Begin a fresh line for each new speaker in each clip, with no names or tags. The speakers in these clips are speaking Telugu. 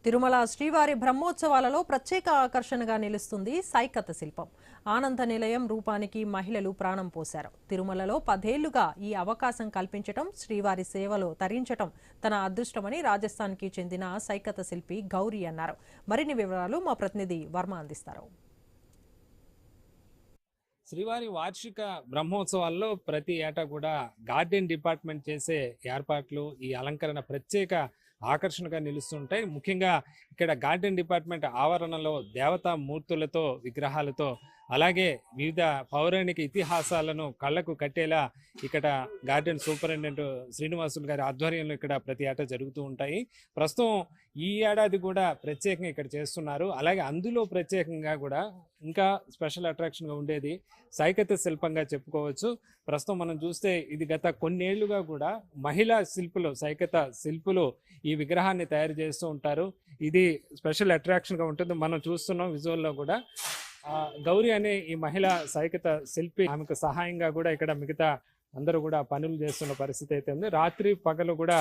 తిరుమల శ్రీవారి బ్రహ్మోత్సవాలలో ప్రత్యేక ఆకర్షణగా నిలుస్తుంది సైకత శిల్పం. ఆనంద నిలయం రూపానికి మహిళలు ప్రాణం పోశారు. తిరుమలలో 10 ఏళ్లుగా ఈ అవకాశం కల్పించటం, శ్రీవారి సేవలో తరించటం తన అదృష్టమని రాజస్థాన్కి చెందిన సైకత శిల్పి గౌరీ అన్నారు. మరిన్ని వివరాలు మా ప్రతినిధి వర్మ అందిస్తారు.
శ్రీవారి వార్షిక బ్రహ్మోత్సవాల్లో ప్రతి ఏటా కూడా గార్డెన్ డిపార్ట్మెంట్ చేసే ఏర్పాట్లు ఈ అలంకరణ ప్రత్యేక ఆకర్షణగా నిలుస్తుంటాయి. ముఖ్యంగా ఇక్కడ గార్డెన్ డిపార్ట్మెంట్ ఆవరణలో దేవతా మూర్తులతో విగ్రహాలతో అలాగే వివిధ పౌరాణిక ఇతిహాసాలను కళ్ళకు కట్టేలా ఇక్కడ గార్డెన్ సూపరింటెండెంట్ శ్రీనివాసులు గారి ఆధ్వర్యంలో ఇక్కడ ప్రతి ఏటా జరుగుతూ ఉంటాయి. ప్రస్తుతం ఈ ఏడాది కూడా ప్రత్యేకంగా ఇక్కడ చేస్తున్నారు. అలాగే అందులో ప్రత్యేకంగా కూడా ఇంకా స్పెషల్ అట్రాక్షన్గా ఉండేది సైకత శిల్పంగా చెప్పుకోవచ్చు. ప్రస్తుతం మనం చూస్తే ఇది గత కొన్నేళ్లుగా కూడా మహిళా శిల్పులు, సైకత శిల్పులు ఈ విగ్రహాన్ని తయారు చేస్తూ ఉంటారు. ఇది స్పెషల్ అట్రాక్షన్గా ఉంటుంది. మనం చూస్తున్నాం విజువల్లో కూడా గౌరీ అనే ఈ మహిళా సైకత శిల్పి, ఆమెకు సహాయంగా కూడా ఇక్కడ మిగతా అందరూ కూడా పనులు చేస్తున్న పరిస్థితి అయితే ఉంది. రాత్రి పగలు కూడా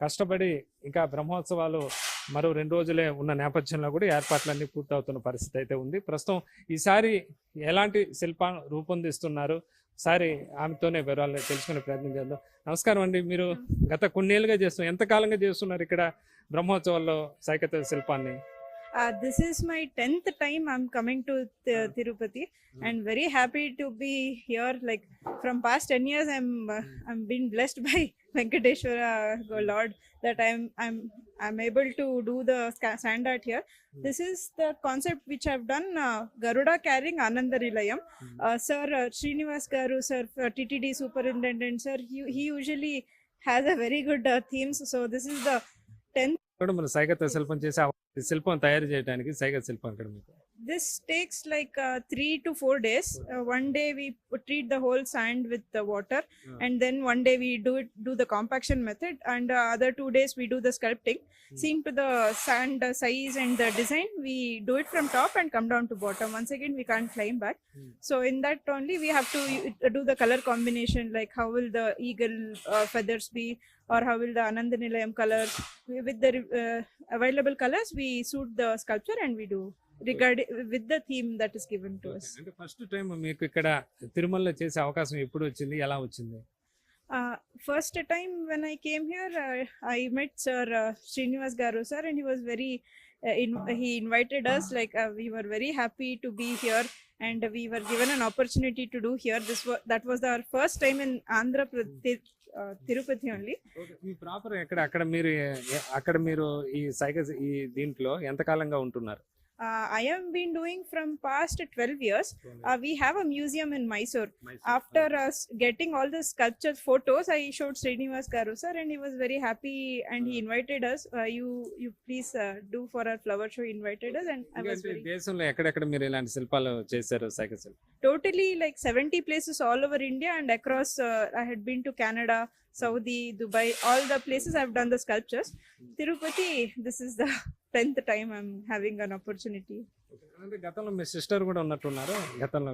కష్టపడి ఇంకా బ్రహ్మోత్సవాలు మరో 2 రోజులే ఉన్న నేపథ్యంలో కూడా ఏర్పాట్లన్నీ పూర్తవుతున్న పరిస్థితి అయితే ఉంది. ప్రస్తుతం ఈసారి ఎలాంటి శిల్పాన్ని రూపొందిస్తున్నారు, ఒకసారి ఆమెతోనే వివరాలు తెలుసుకునే ప్రయత్నం చేద్దాం. నమస్కారం అండి. మీరు గత కొన్నేళ్ళుగా చేస్తున్నారు, ఎంతకాలంగా చేస్తున్నారు ఇక్కడ బ్రహ్మోత్సవాల్లో సైకత శిల్పాన్ని?
This is my 10th time I'm coming to Tirupati, and very happy to be here. Like from past 10 years, I'm been blessed by Venkateshwara Lord that I'm able to do the sand art here. This is the concept which I've done. Garuda carrying Ananda Nilayam. Sir Srinivas Garu, sir TTD superintendent, sir. He usually has a very good themes. So this is the 10th.
మన సైకత శిల్పం చేసి శిల్పం తయారు చేయడానికి సైకత శిల్పం ఇక్కడ మీకు
This takes like 3 to 4 days. One day we treat the whole sand with the water, and then one day we do the compaction method, and other 2 days we do the sculpting. Seeing to the sand size and the design, we do it from top and come down to bottom. Once again, we can't climb back. So in that only we have to do the color combination, like how will the eagle feathers be, or how will the Ananda Nilayam colors. With the available colors, we suit the sculpture and we do regarding with the theme that is given to us.
అంటే ఫస్ట్ టైం మీకు ఇక్కడ తిరుమలలో చేసే అవకాశం ఎప్పుడు వచ్చింది, ఎలా వచ్చింది?
First time when I came here, I met Sir Srinivas Garu sir, and he was very he invited us. Like we were very happy to be here, and we were given an opportunity to do here. That was our first time in Andhra Pradesh, Tirupati only.
Me proper అక్కడ మీరు ఈ సైకిల్ ఈ దీంట్లో ఎంత కాలంగా ఉంటున్నారు?
I have been doing from past 12 years. We have a museum in Mysore. After us getting all the sculpture photos, I showed Srinivas Garu sir, and he was very happy, and he invited us. You please do for our flower show. He invited us, and I was very.
దేశంలో ఎక్కడెక్కడ మీరు ఇలాంటి శిల్పాలు చేశారు సైకిల్ శిల్పం?
Totally like 70 places all over India and across. I had been to Canada, Saudi, Dubai, all the places I've done the sculptures. Tirupati, this is the 10th time I'm having an opportunity.
అంటే గతంలో మీ సిస్టర్ కూడా ఉన్నట్టున్నారు, గతంలో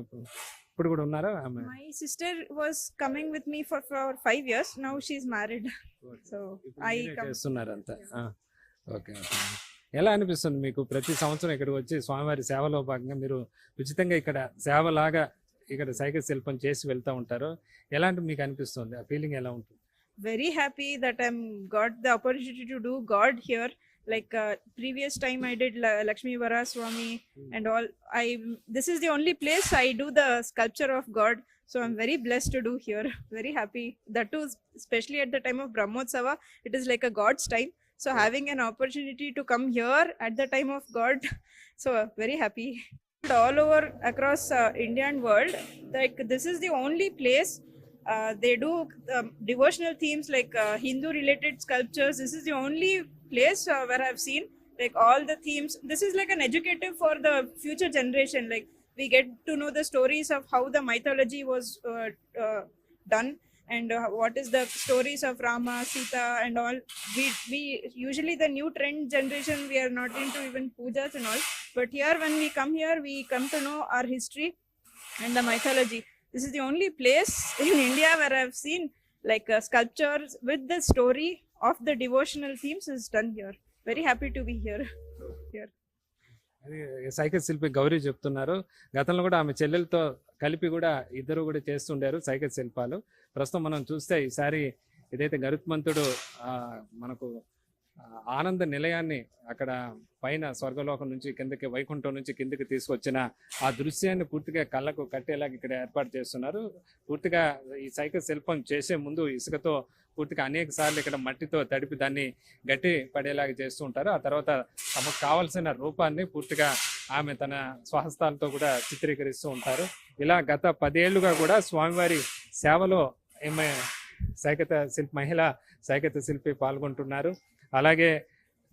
ఇప్పుడు కూడా ఉన్నారా?
My sister was coming with me for 5 years. Now she's married. So I
చేస్తున్నారు అంతా. ఓకే. ఎలా అనిపిస్తుంది మీకు ప్రతి సంవత్సరం ఇక్కడికి వచ్చి స్వామివారి సేవలో భాగంగా మీరు ఉచితంగా ఇక్కడ సేవలాగా ఇక్కడ సైకిల్ శిల్పం చేసి వెళ్తూ ఉంటారు? ఎలాంటి మీకు అనిపిస్తుంది? ఆ ఫీలింగ్ ఎలా ఉంటుంది?
Very happy that I'm got the opportunity to do God here. Like previous time I did Lakshmi Varaswamy and all. This is the only place I do the sculpture of God. So I'm very blessed to do here. Very happy. That too, especially at the time of Brahmotsava, it is like a God's time. So having an opportunity to come here at the time of God, so very happy. All over across India and world, like this is the only place they do devotional themes like Hindu related sculptures. This is the only place where I've seen like all the themes. This is like an educative for the future generation. Like we get to know the stories of how the mythology was done, and what is the stories of Rama, Sita and all. We usually the new trend generation, we are not into even pujas and all, but here when we come here, we come to know our history and the mythology. This is the only place in India where I've seen like sculptures with the story of the devotional themes is done here. Very happy to be here. here.
అది సైకత శిల్పి గౌరీ చెప్తున్నారు. గతంలో కూడా ఆమె చెల్లెలతో కలిపి కూడా ఇద్దరు కూడా చేస్తుండారు సైకత శిల్పాలు. ప్రస్తుతం మనం చూస్తే ఈసారి ఏదైతే గరుత్మంతుడు మనకు ఆనంద నిలయాన్ని అక్కడ పైన స్వర్గలోకం నుంచి కిందకి, వైకుంఠం నుంచి కిందకి తీసుకొచ్చిన ఆ దృశ్యాన్ని పూర్తిగా కళ్ళకు కట్టేలాగా ఇక్కడ ఏర్పాటు చేస్తున్నారు. పూర్తిగా ఈ సైకత శిల్పం చేసే ముందు ఇసుకతో పూర్తిగా అనేక సార్లు ఇక్కడ మట్టితో తడిపి దాన్ని గట్టి పడేలాగా చేస్తూ ఉంటారు. ఆ తర్వాత తమకు కావాల్సిన రూపాన్ని పూర్తిగా ఆమె తన స్వహస్తాలతో కూడా చిత్రీకరిస్తూ ఉంటారు. ఇలా గత 10 ఏళ్లుగా కూడా స్వామివారి సేవలో ఈమె మహిళా సైకత శిల్పి పాల్గొంటున్నారు. అలాగే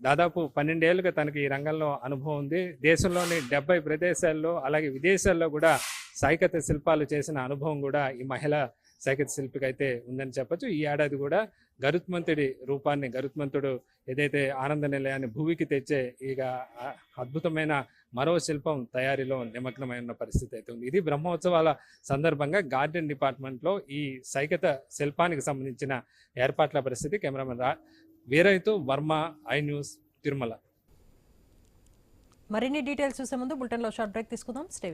దాదాపు 12 ఏళ్ళుగా తనకి ఈ రంగంలో అనుభవం ఉంది. దేశంలోని 70 ప్రదేశాల్లో అలాగే విదేశాల్లో కూడా సైకత శిల్పాలు చేసిన అనుభవం కూడా ఈ మహిళా సైకత శిల్పికి అయితే ఉందని చెప్పొచ్చు. ఈ ఏడాది కూడా గరుత్మంతుడి రూపాన్ని, గరుత్మంతుడు ఏదైతే ఆనంద నిలయాన్ని భూమికి తెచ్చే ఇక అద్భుతమైన మరో శిల్పం తయారీలో నిమగ్నమైన పరిస్థితి అయితే ఉంది. ఇది బ్రహ్మోత్సవాల సందర్భంగా గార్డెన్ డిపార్ట్మెంట్లో ఈ సైకత శిల్పానికి సంబంధించిన ఏర్పాట్ల పరిస్థితి. Cameraman Veeraithu Varma, I News, Tirumala.
మరిన్ని డీటెయిల్స్ చూసే ముందు బులెటిన్లో షార్ట్ బ్రేక్ తీసుకుందాం. స్టే